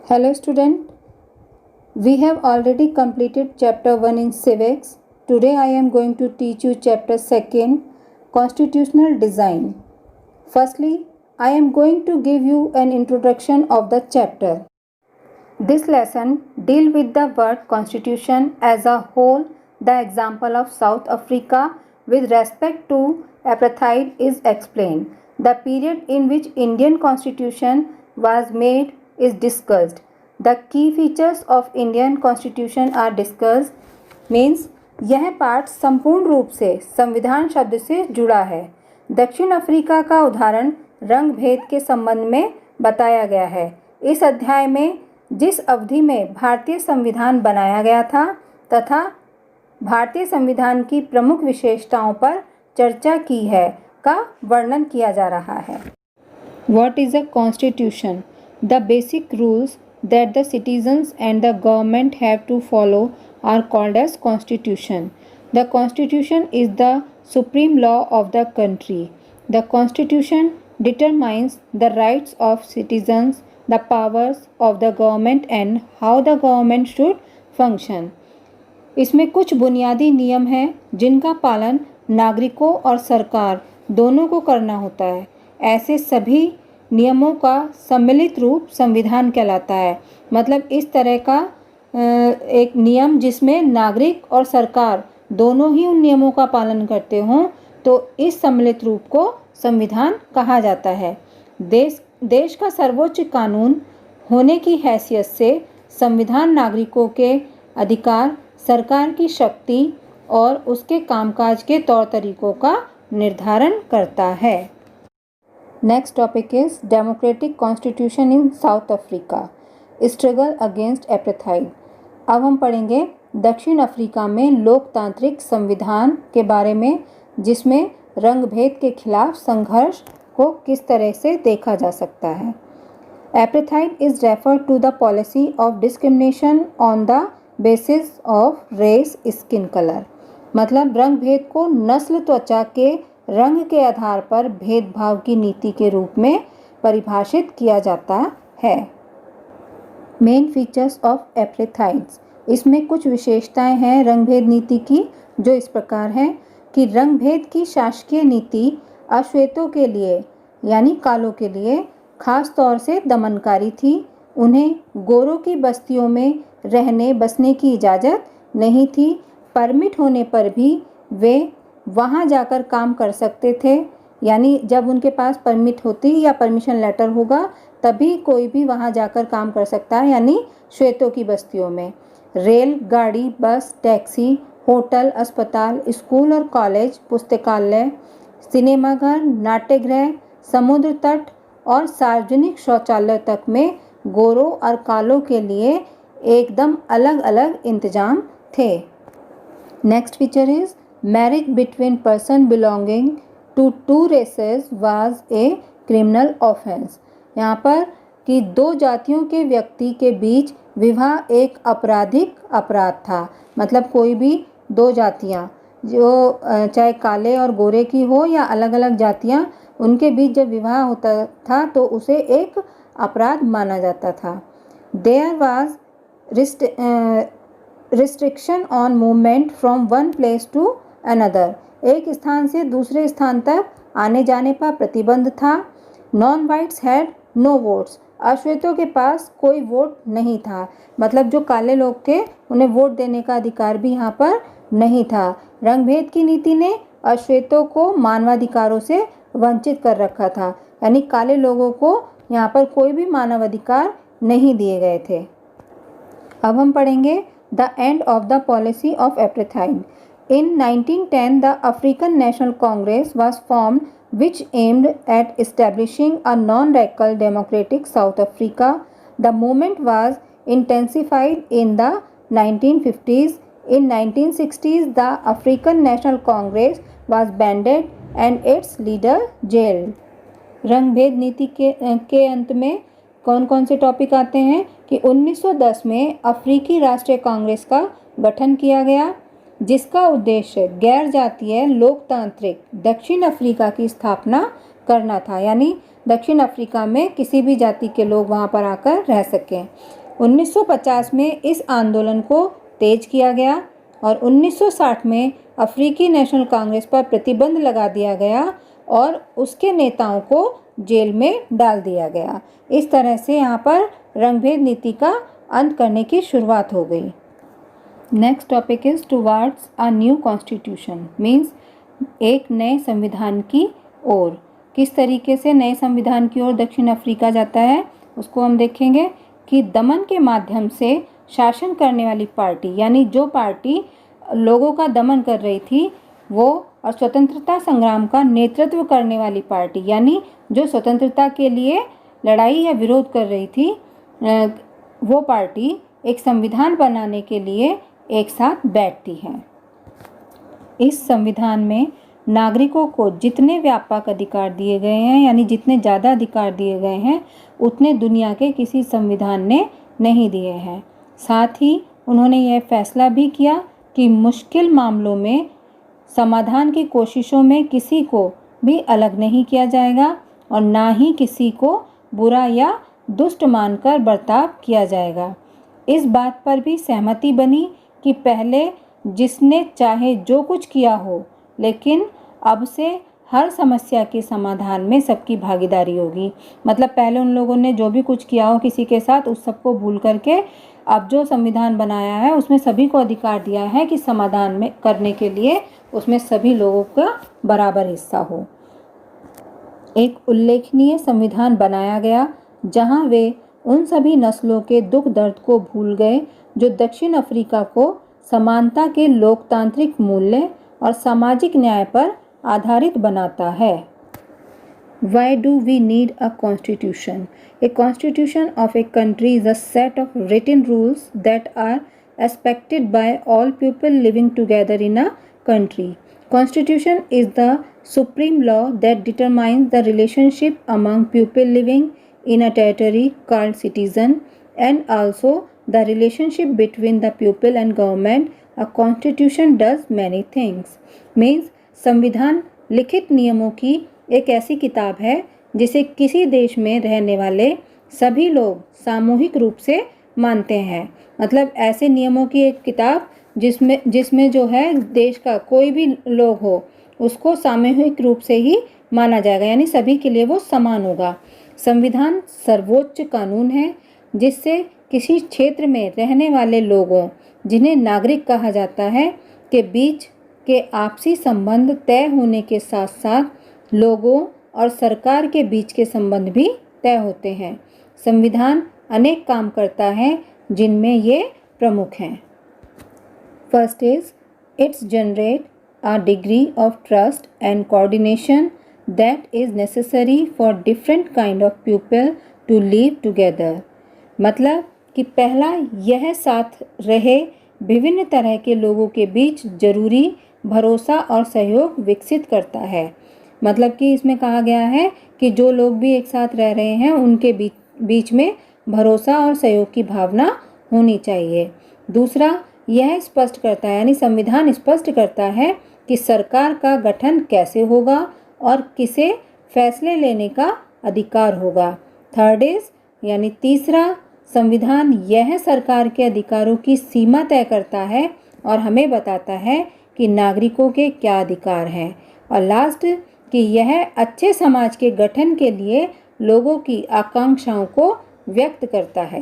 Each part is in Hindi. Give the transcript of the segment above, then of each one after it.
Hello student, we have already completed chapter 1 in civics. Today I am going to teach you chapter 2 constitutional design. Firstly, I am going to give you an introduction of the chapter. This lesson deal with the word constitution as a whole. The example of South Africa with respect to apartheid is explained. The period in which Indian constitution was made is discussed. The key features of Indian constitution are discussed. Means यह पाठ संपूर्ण रूप से संविधान शब्द से जुड़ा है। दक्षिण अफ्रीका का उदाहरण रंग भेद के संबंध में बताया गया है। इस अध्याय में जिस अवधि में भारतीय संविधान बनाया गया था तथा भारतीय संविधान की प्रमुख विशेषताओं पर चर्चा की है का वर्णन किया जा रहा है। What is a constitution? The basic rules that the citizens and the government have to follow are called as constitution. The constitution is the supreme law of the country. The constitution determines the rights of citizens, the powers of the government and how the government should function. इसमें कुछ बुनियादी नियम हैं जिनका पालन नागरिकों और सरकार दोनों को करना होता है। ऐसे सभी नियमों का सम्मिलित रूप संविधान कहलाता है। मतलब इस तरह का एक नियम जिसमें नागरिक और सरकार दोनों ही उन नियमों का पालन करते हों तो इस सम्मिलित रूप को संविधान कहा जाता है। देश का सर्वोच्च कानून होने की हैसियत से संविधान नागरिकों के अधिकार, सरकार की शक्ति और उसके कामकाज के तौर तरीकों का निर्धारण करता है। Next topic is democratic constitution in south Africa, struggle against apartheid. अब हम पढ़ेंगे दक्षिण अफ्रीका में लोकतांत्रिक संविधान के बारे में जिसमें रंग भेद के खिलाफ संघर्ष को किस तरह से देखा जा सकता है। Apartheid is refer to the policy of discrimination on the basis of race, skin colour. मतलब रंग भेद को नस्ल, त्वचा के रंग के आधार पर भेदभाव की नीति के रूप में परिभाषित किया जाता है। मेन फीचर्स ऑफ एपार्थाइड्स, इसमें कुछ विशेषताएं हैं रंग भेद नीति की जो इस प्रकार हैं कि रंग भेद की शासकीय नीति अश्वेतों के लिए यानी कालों के लिए खास तौर से दमनकारी थी। उन्हें गोरों की बस्तियों में रहने बसने की इजाज़त नहीं थी। परमिट होने पर भी वे वहाँ जाकर काम कर सकते थे, यानी जब उनके पास परमिट होती या परमिशन लेटर होगा तभी कोई भी वहाँ जाकर काम कर सकता है, यानी श्वेतों की बस्तियों में। रेल, गाड़ी, बस, टैक्सी, होटल, अस्पताल, स्कूल और कॉलेज, पुस्तकालय, सिनेमाघर, नाट्यगृह, समुद्र तट और सार्वजनिक शौचालय तक में गोरों और कालों के लिए एकदम अलग अलग इंतजाम थे। Next feature is marriage between person belonging to two races was a criminal offence. यहाँ पर कि दो जातियों के व्यक्ति के बीच विवाह एक आपराधिक अपराध था। मतलब कोई भी दो जातियाँ जो चाहे काले और गोरे की हो या अलग अलग जातियाँ, उनके बीच जब विवाह होता था तो उसे एक अपराध माना जाता था। There was restriction on movement from one place to another, एक स्थान से दूसरे स्थान तक आने जाने पर प्रतिबंध था। Non whites had no votes, अश्वेतों के पास कोई वोट नहीं था। मतलब जो काले लोग थे उन्हें वोट देने का अधिकार भी यहाँ पर नहीं था। रंग भेद की नीति ने अश्वेतों को मानवाधिकारों से वंचित कर रखा था, यानी काले लोगों को यहाँ पर कोई भी मानवाधिकार नहीं दिए गए थे। अब हम पढ़ेंगे the end of the policy of apartheid. In 1910, the African National Congress was formed, which aimed at establishing a non-radical democratic South Africa. The movement was intensified in the 1950s. In 1960s, the African National Congress was banned and its leader jailed. रंग भेद नीति के अंत में कौन कौन से टॉपिक आते हैं कि 1910 में अफ्रीकी राष्ट्रीय कांग्रेस का गठन किया गया जिसका उद्देश्य गैर जातीय लोकतांत्रिक दक्षिण अफ्रीका की स्थापना करना था। यानी दक्षिण अफ्रीका में किसी भी जाति के लोग वहाँ पर आकर रह सकें। 1950 में इस आंदोलन को तेज किया गया और 1960 में अफ्रीकी नेशनल कांग्रेस पर प्रतिबंध लगा दिया गया और उसके नेताओं को जेल में डाल दिया गया। इस तरह से यहाँ पर रंगभेद नीति का अंत करने की शुरुआत हो गई। Next topic is towards a new constitution, means एक नए संविधान की ओर। किस तरीके से नए संविधान की ओर दक्षिण अफ्रीका जाता है उसको हम देखेंगे कि दमन के माध्यम से शासन करने वाली पार्टी, यानी जो पार्टी लोगों का दमन कर रही थी वो, और स्वतंत्रता संग्राम का नेतृत्व करने वाली पार्टी, यानी जो स्वतंत्रता के लिए लड़ाई या विरोध कर रही थी, वो पार्टी एक संविधान बनाने के लिए एक साथ बैठती है। इस संविधान में नागरिकों को जितने व्यापक अधिकार दिए गए हैं, यानी जितने ज़्यादा अधिकार दिए गए हैं, उतने दुनिया के किसी संविधान ने नहीं दिए हैं। साथ ही उन्होंने यह फैसला भी किया कि मुश्किल मामलों में समाधान की कोशिशों में किसी को भी अलग नहीं किया जाएगा और ना ही किसी को बुरा या दुष्ट मानकर बर्ताव किया जाएगा। इस बात पर भी सहमति बनी कि पहले जिसने चाहे जो कुछ किया हो, लेकिन अब से हर समस्या के समाधान में सबकी भागीदारी होगी। मतलब पहले उन लोगों ने जो भी कुछ किया हो किसी के साथ, उस सबको भूल करके अब जो संविधान बनाया है उसमें सभी को अधिकार दिया है कि समाधान में करने के लिए उसमें सभी लोगों का बराबर हिस्सा हो। एक उल्लेखनीय संविधान बनाया गया जहां वे उन सभी नस्लों के दुख दर्द को भूल गए जो दक्षिण अफ्रीका को समानता के लोकतांत्रिक मूल्य और सामाजिक न्याय पर आधारित बनाता है। Why do we need a constitution? A constitution of a country is a set of written rules that are expected by all people living together in a country. Constitution is the supreme law that determines the relationship among people living in a territory called citizen, and also the relationship between the people and government. A constitution does many things. Means संविधान लिखित नियमों की एक ऐसी किताब है जिसे किसी देश में रहने वाले सभी लोग सामूहिक रूप से मानते हैं। मतलब ऐसे नियमों की एक किताब जिसमें जो है देश का कोई भी लोग हो उसको सामूहिक रूप से ही माना जाएगा, यानी सभी के लिए वो समान होगा। संविधान सर्वोच्च कानून है जिससे किसी क्षेत्र में रहने वाले लोगों, जिन्हें नागरिक कहा जाता है, के बीच के आपसी संबंध तय होने के साथ साथ लोगों और सरकार के बीच के संबंध भी तय होते हैं। संविधान अनेक काम करता है जिनमें ये प्रमुख हैं। First is its generate a degree of trust and coordination that is necessary for different kind of people to live together. मतलब कि पहला, यह साथ रहे विभिन्न तरह के लोगों के बीच जरूरी भरोसा और सहयोग विकसित करता है। मतलब कि इसमें कहा गया है कि जो लोग भी एक साथ रह रहे हैं उनके बीच में भरोसा और सहयोग की भावना होनी चाहिए। दूसरा, यह स्पष्ट करता है, यानी संविधान स्पष्ट करता है कि सरकार का गठन कैसे होगा और किसे फैसले लेने का अधिकार होगा। थर्ड इज, यानी तीसरा, संविधान यह सरकार के अधिकारों की सीमा तय करता है और हमें बताता है कि नागरिकों के क्या अधिकार हैं। और लास्ट, कि यह अच्छे समाज के गठन के लिए लोगों की आकांक्षाओं को व्यक्त करता है।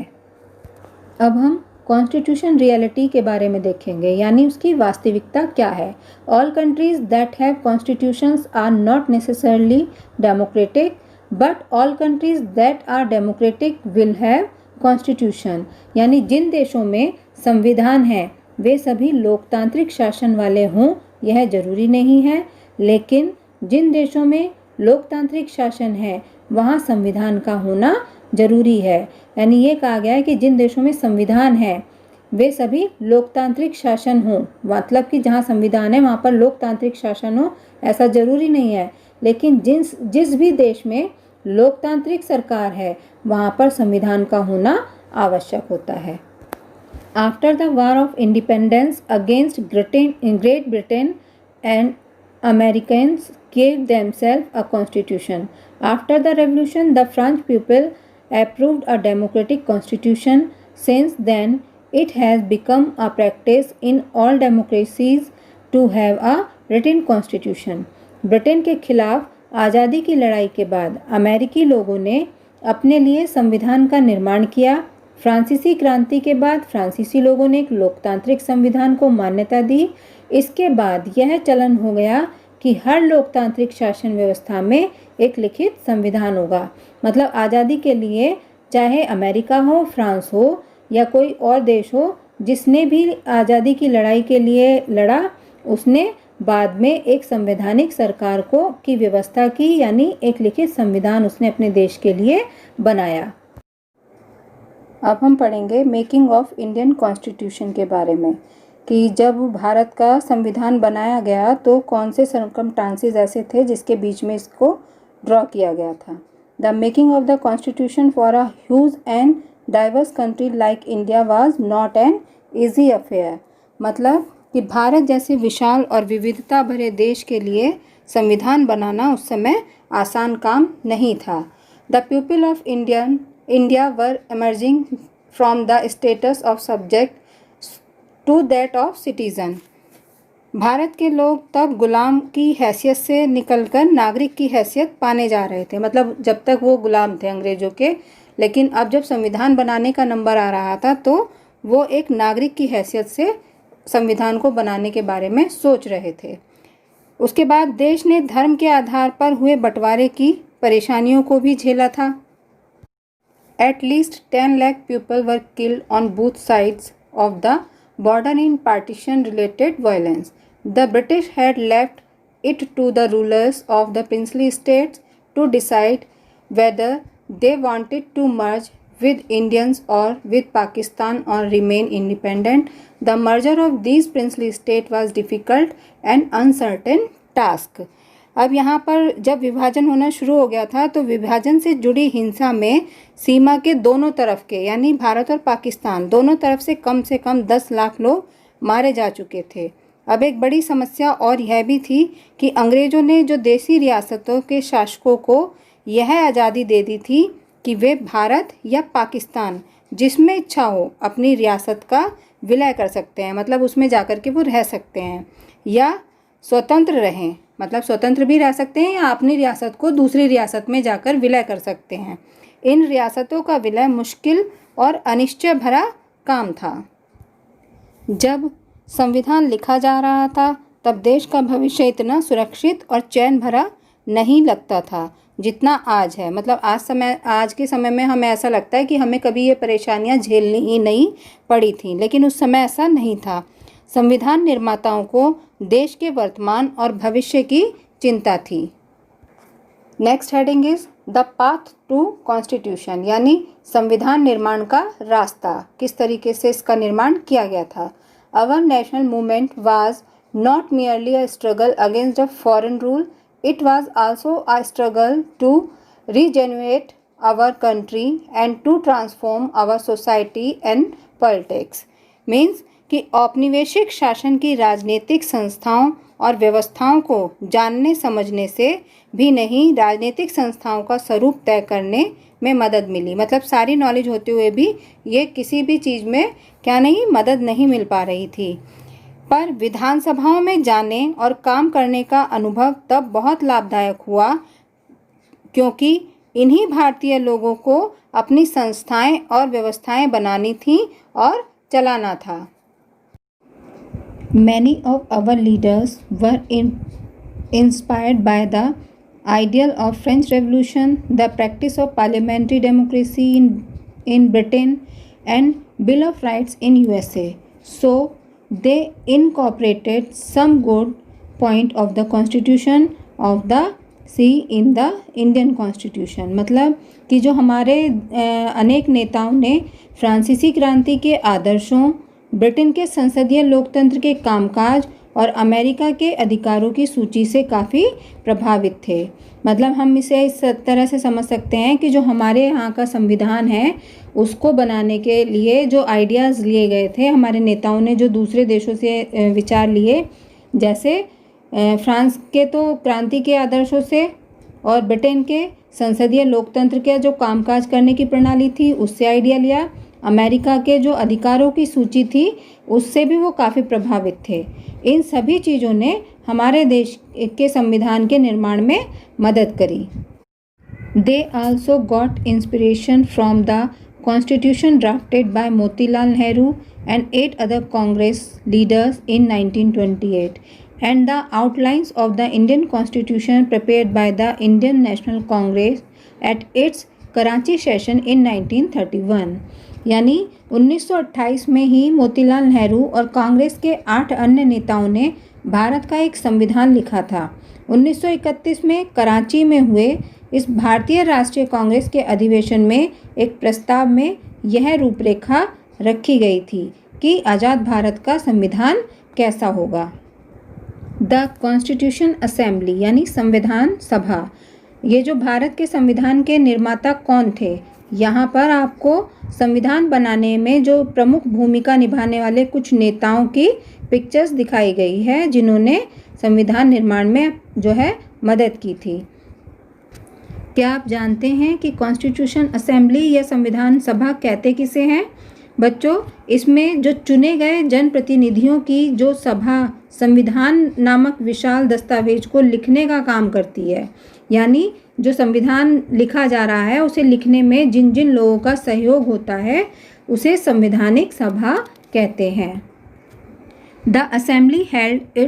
अब हम कॉन्स्टिट्यूशन रियलिटी के बारे में देखेंगे, यानी उसकी वास्तविकता क्या है। All countries that have constitutions are not necessarily democratic, but all countries that are democratic will have constitution. यानी जिन देशों में संविधान है वे सभी लोकतांत्रिक शासन वाले हों यह जरूरी नहीं है, लेकिन जिन देशों में लोकतांत्रिक शासन है वहाँ संविधान का होना जरूरी है। यानी ये कहा गया है कि जिन देशों में संविधान है वे सभी लोकतांत्रिक शासन हो। मतलब कि जहाँ संविधान है वहाँ पर लोकतांत्रिक शासन हो ऐसा जरूरी नहीं है, लेकिन जिस भी देश में लोकतांत्रिक सरकार है वहाँ पर संविधान का होना आवश्यक होता है। After the war of independence against great Britain and Americans gave themselves a constitution. After the revolution, the French people approved a democratic constitution. Since then, it has become a practice in all democracies to have a written constitution. Britain के खिलाफ आज़ादी की लड़ाई के बाद अमेरिकी लोगों ने अपने लिए संविधान का निर्माण किया। फ्रांसीसी क्रांति के बाद फ्रांसीसी लोगों ने एक लोकतांत्रिक संविधान को मान्यता दी। इसके बाद यह चलन हो गया कि हर लोकतांत्रिक शासन व्यवस्था में एक लिखित संविधान होगा। मतलब आज़ादी के लिए चाहे अमेरिका हो, फ्रांस हो या कोई और देश हो, जिसने भी आज़ादी की लड़ाई के लिए लड़ा, उसने बाद में एक संवैधानिक सरकार की व्यवस्था की, यानी एक लिखित संविधान उसने अपने देश के लिए बनाया। अब हम पढ़ेंगे मेकिंग ऑफ इंडियन कॉन्स्टिट्यूशन के बारे में कि जब भारत का संविधान बनाया गया तो कौन से सर्कमस्टांसेस ऐसे थे जिसके बीच में इसको ड्रॉ किया गया था। The making of the constitution for a huge and diverse country like India was not an easy affair. मतलब कि भारत जैसे विशाल और विविधता भरे देश के लिए संविधान बनाना उस समय आसान काम नहीं था। The people of India were emerging from the status of subject to that of citizen। Bharat के लोग तब गुलाम की हैसियत से निकलकर नागरिक की हैसियत पाने जा रहे थे। मतलब जब तक वो गुलाम थे अंग्रेज़ों के, लेकिन अब जब संविधान बनाने का नंबर आ रहा था तो वो एक नागरिक की हैसियत से संविधान को बनाने के बारे में सोच रहे थे। उसके बाद देश ने धर्म के आधार पर हुए बंटवारे की परेशानियों को भी झेला था। At least 10 lakh people were killed on both sides of the border in partition-related violence. The British had left it to the rulers of the princely states to decide whether they wanted to merge with Indians or with Pakistan or remain independent. The merger of these princely states was difficult and uncertain task. अब यहाँ पर जब विभाजन होना शुरू हो गया था तो विभाजन से जुड़ी हिंसा में सीमा के दोनों तरफ के, यानी भारत और पाकिस्तान दोनों तरफ से कम 10 लाख लोग मारे जा चुके थे। अब एक बड़ी समस्या और यह भी थी कि अंग्रेज़ों ने जो देसी रियासतों के शासकों को यह आज़ादी दे दी थी कि वे भारत या पाकिस्तान जिसमें इच्छा हो अपनी रियासत का विलय कर सकते हैं। मतलब उसमें जाकर के वो रह सकते हैं, या स्वतंत्र रहें, मतलब स्वतंत्र भी रह सकते हैं या अपनी रियासत को दूसरी रियासत में जाकर विलय कर सकते हैं। इन रियासतों का विलय मुश्किल और अनिश्चय भरा काम था। जब संविधान लिखा जा रहा था तब देश का भविष्य इतना सुरक्षित और चैन भरा नहीं लगता था जितना आज है। मतलब आज के समय में हमें ऐसा लगता है कि हमें कभी ये परेशानियां झेलनी ही नहीं पड़ी थी, लेकिन उस समय ऐसा नहीं था। संविधान निर्माताओं को देश के वर्तमान और भविष्य की चिंता थी। Next heading is the path to constitution, यानी संविधान निर्माण का रास्ता, किस तरीके से इसका निर्माण किया गया था। Our national movement was not merely a struggle against a foreign rule, it was also a struggle to rejuvenate our country and to transform our society and politics. Means कि औपनिवेशिक शासन की राजनीतिक संस्थाओं और व्यवस्थाओं को जानने समझने से भी नहीं, राजनीतिक संस्थाओं का स्वरूप तय करने में मदद मिली। मतलब सारी नॉलेज होते हुए भी ये किसी भी चीज़ में क्या नहीं, मदद नहीं मिल पा रही थी। पर विधानसभाओं में जाने और काम करने का अनुभव तब बहुत लाभदायक हुआ, क्योंकि इन्हीं भारतीय लोगों को अपनी संस्थाएं और व्यवस्थाएं बनानी थी और चलाना था। Many of our leaders were inspired by the ideal of French Revolution, the practice of parliamentary democracy in Britain, and Bill of Rights in USA. So they incorporated some good point of the Constitution of the sea in the Indian Constitution। मतलब कि जो हमारे अनेक नेताओं ने फ्रांसीसी क्रांति के आदर्शों, ब्रिटेन के संसदीय लोकतंत्र के कामकाज और अमेरिका के अधिकारों की सूची से काफ़ी प्रभावित थे। मतलब हम इसे इस तरह से समझ सकते हैं कि जो हमारे यहाँ का संविधान है उसको बनाने के लिए जो आइडियाज़ लिए गए थे हमारे नेताओं ने, जो दूसरे देशों से विचार लिए, जैसे फ्रांस के तो क्रांति के आदर्शों से और ब्रिटेन के संसदीय लोकतंत्र के जो कामकाज करने की प्रणाली थी उससे आइडिया लिया। अमेरिका के जो अधिकारों की सूची थी उससे भी वो काफ़ी प्रभावित थे। इन सभी चीज़ों ने हमारे देश के संविधान के निर्माण में मदद करी। They also got inspiration from the constitution drafted by Motilal Nehru and 8 other Congress leaders in 1928 and the outlines of the Indian Constitution prepared by the Indian National Congress at its Karachi session in 1931। यानी 1928 में ही मोतीलाल नेहरू और कांग्रेस के 8 अन्य नेताओं ने भारत का एक संविधान लिखा था। 1931 में कराची में हुए इस भारतीय राष्ट्रीय कांग्रेस के अधिवेशन में एक प्रस्ताव में यह रूपरेखा रखी गई थी कि आज़ाद भारत का संविधान कैसा होगा। द कॉन्स्टिट्यूशन असेंबली यानी संविधान सभा, ये जो भारत के संविधान के निर्माता कौन थे, यहाँ पर आपको संविधान बनाने में जो प्रमुख भूमिका निभाने वाले कुछ नेताओं की पिक्चर्स दिखाई गई है जिन्होंने संविधान निर्माण में जो है मदद की थी। क्या आप जानते हैं कि कॉन्स्टिट्यूशन असेंबली या संविधान सभा कहते किसे हैं? बच्चों, इसमें जो चुने गए जनप्रतिनिधियों की जो सभा संविधान नामक विशाल दस्तावेज को लिखने का काम करती है। यानी जो संविधान लिखा जा रहा है उसे लिखने में जिन जिन लोगों का सहयोग होता है उसे संवैधानिक सभा कहते हैं। The assembly held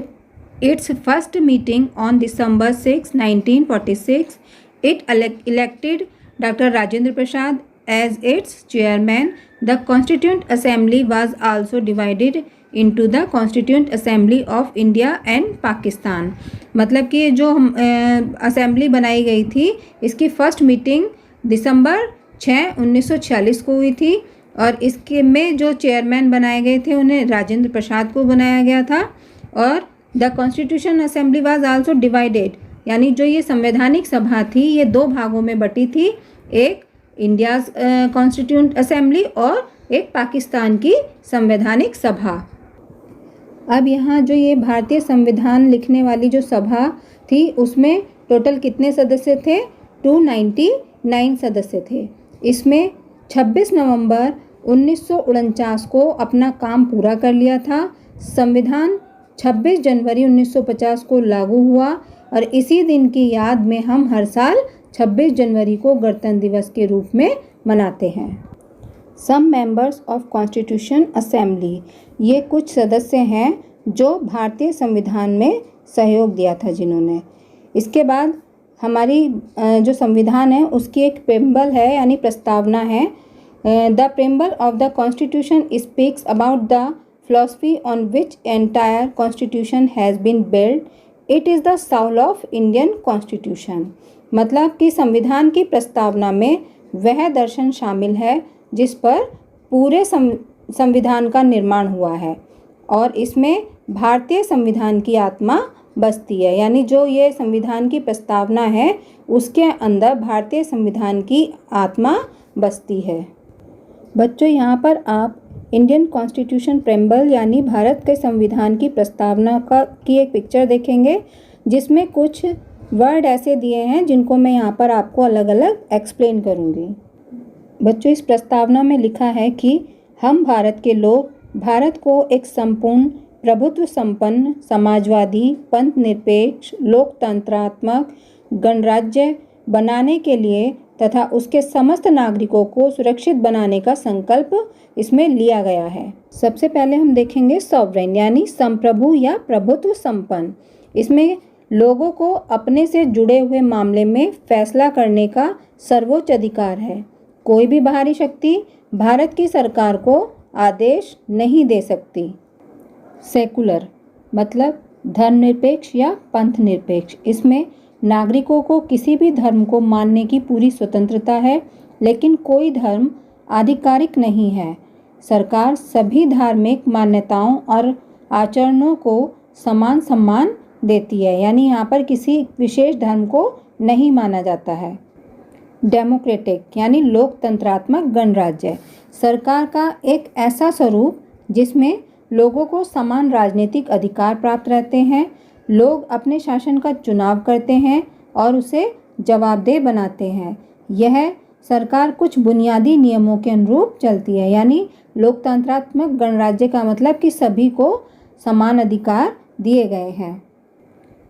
it's first meeting on December 6, 1946. It elected Dr. Rajendra Prasad as its chairman. The Constituent Assembly was also divided into the Constituent Assembly of India and Pakistan। मतलब कि जो असेंबली बनाई गई थी इसकी फर्स्ट मीटिंग दिसंबर 6, 1946 को हुई थी और इसके में जो चेयरमैन बनाए गए थे उन्हें राजेंद्र प्रसाद को बनाया गया था। और the constitution assembly was also divided, यानी जो ये संवैधानिक सभा थी ये 2 भागों में बटी थी, एक इंडिया कॉन्स्टिट्यूंट असेंबली और एक पाकिस्तान की संवैधानिक सभा। अब यहाँ जो ये भारतीय संविधान लिखने वाली जो सभा थी उसमें टोटल कितने सदस्य थे? 299 सदस्य थे। इसमें 26 नवंबर 1949 को अपना काम पूरा कर लिया था। संविधान 26 जनवरी 1950 को लागू हुआ और इसी दिन की याद में हम हर साल 26 जनवरी को गणतंत्र दिवस के रूप में मनाते हैं। Some members of constitution assembly, ये कुछ सदस्य हैं जो भारतीय संविधान में सहयोग दिया था जिन्होंने। इसके बाद हमारी जो संविधान है उसकी एक प्रेम्बल है यानी प्रस्तावना है। The preamble of the constitution speaks about the philosophy on which entire constitution has been built. It is the soul of Indian Constitution। मतलब कि संविधान की प्रस्तावना में वह दर्शन शामिल है जिस पर पूरे संविधान का निर्माण हुआ है और इसमें भारतीय संविधान की आत्मा बसती है। यानी जो ये संविधान की प्रस्तावना है उसके अंदर भारतीय संविधान की आत्मा बसती है। बच्चों, यहाँ पर आप इंडियन कॉन्स्टिट्यूशन प्रेम्बल यानी भारत के संविधान की प्रस्तावना की एक पिक्चर देखेंगे जिसमें कुछ वर्ड ऐसे दिए हैं जिनको मैं यहाँ पर आपको अलग अलग एक्सप्लेन करूँगी। बच्चों, इस प्रस्तावना में लिखा है कि हम भारत के लोग भारत को एक संपूर्ण प्रभुत्व संपन्न समाजवादी पंथ निरपेक्ष लोकतंत्रात्मक गणराज्य बनाने के लिए तथा उसके समस्त नागरिकों को सुरक्षित बनाने का संकल्प इसमें लिया गया है। सबसे पहले हम देखेंगे सॉवरेन यानी संप्रभु या प्रभुत्व संपन्न। इसमें लोगों को अपने से जुड़े हुए मामले में फैसला करने का सर्वोच्च अधिकार है। कोई भी बाहरी शक्ति भारत की सरकार को आदेश नहीं दे सकती। सेकुलर मतलब धर्मनिरपेक्ष या पंथ निरपेक्ष। इसमें नागरिकों को किसी भी धर्म को मानने की पूरी स्वतंत्रता है, लेकिन कोई धर्म आधिकारिक नहीं है। सरकार सभी धार्मिक मान्यताओं और आचरणों को समान सम्मान देती है, यानी यहाँ पर किसी विशेष धर्म को नहीं माना जाता है। डेमोक्रेटिक यानी लोकतंत्रात्मक गणराज्य सरकार का एक ऐसा स्वरूप जिसमें लोगों को समान राजनीतिक अधिकार प्राप्त रहते हैं। लोग अपने शासन का चुनाव करते हैं और उसे जवाबदेह बनाते हैं। यह सरकार कुछ बुनियादी नियमों के अनुरूप चलती है, यानी लोकतंत्रात्मक गणराज्य का मतलब कि सभी को समान अधिकार दिए गए हैं।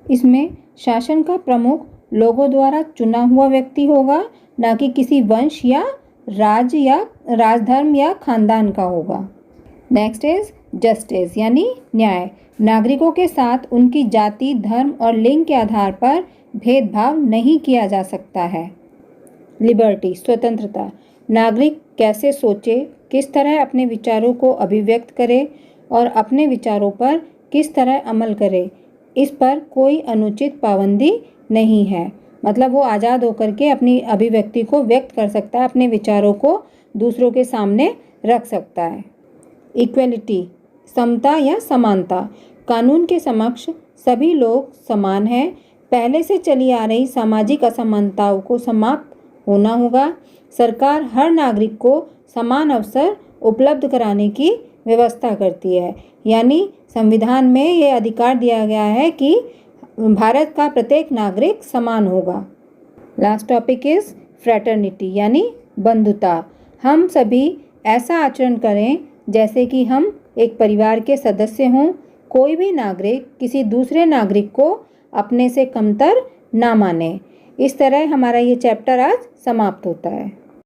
इसमें शासन का प्रमुख लोगों द्वारा चुना हुआ व्यक्ति होगा, ना कि किसी वंश या राज्य या राजधर्म या खानदान का होगा। नेक्स्ट इज जस्टिस यानी न्याय। नागरिकों के साथ उनकी जाति, धर्म और लिंग के आधार पर भेदभाव नहीं किया जा सकता है। लिबर्टी स्वतंत्रता। नागरिक कैसे सोचे, किस तरह अपने विचारों को अभिव्यक्त करे और अपने विचारों पर किस तरह अमल करे, इस पर कोई अनुचित पाबंदी नहीं है। मतलब वो आज़ाद होकर के अपनी अभिव्यक्ति को व्यक्त कर सकता है, अपने विचारों को दूसरों के सामने रख सकता है। इक्वलिटी समता या समानता। कानून के समक्ष सभी लोग समान हैं। पहले से चली आ रही सामाजिक असमानताओं को समाप्त होना होगा। सरकार हर नागरिक को समान अवसर उपलब्ध कराने की व्यवस्था करती है, यानी संविधान में ये अधिकार दिया गया है कि भारत का प्रत्येक नागरिक समान होगा। लास्ट टॉपिक इज फ्रैटर्निटी यानी बंधुता। हम सभी ऐसा आचरण करें जैसे कि हम एक परिवार के सदस्य हों। कोई भी नागरिक किसी दूसरे नागरिक को अपने से कमतर ना माने। इस तरह हमारा ये चैप्टर आज समाप्त होता है।